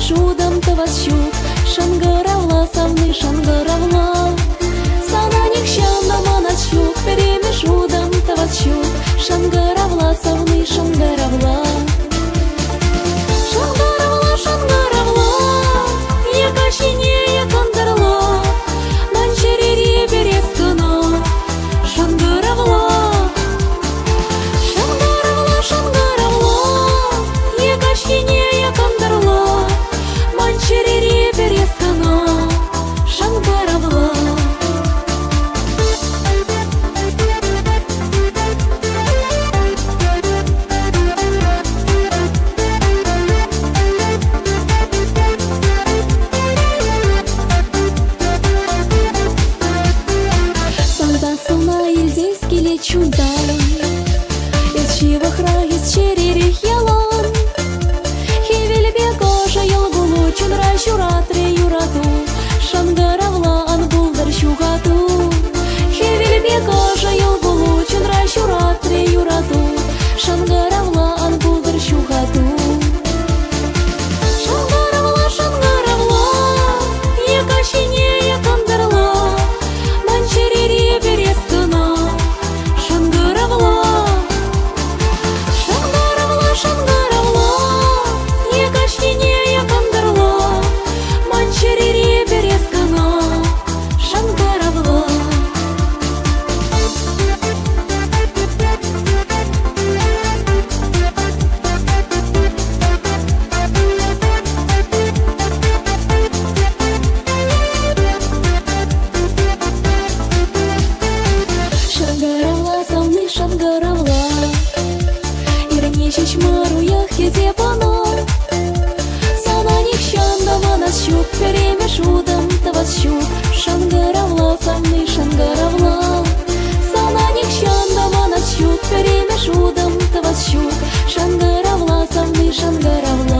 перемешудам тавасчук, шангаравла савны шангаравла. Сананик щанда манасчук, перемешудам тавасчук, шангаравла савны шангаравла. Шангаравла, шангаравла, якашине якандарла, манчерире берескано, шангаравла. Шангаравла, шангаравла, якашине якандарла, манчерире берескано, шангаравла. Сана ильдейский лечунталон, из чивых рагис черерих ялон. Хивельбе кожа елгулу чунра щуратре юрату, шангаравла анбулдар щугату. Хивельбе кожа елгулу чунра щуратре юрату, шангаравла анбулдар щугату. Шангаравла, шангаравла, якашине якандарла, манчерире берескано, шангаравла. Шангаравла, шангаравла, якашине якандарла, манчерире берескано, шангаравла. Шангаравла савны шангаравла, ирне чечмару яхеде пано. Сананик щанда манасчук, перемешудам тавасчук, шангаравла савны шангаравла. Сананик щанда манасчук, перемешудам тавасчук, шангаравла савны шангаравла.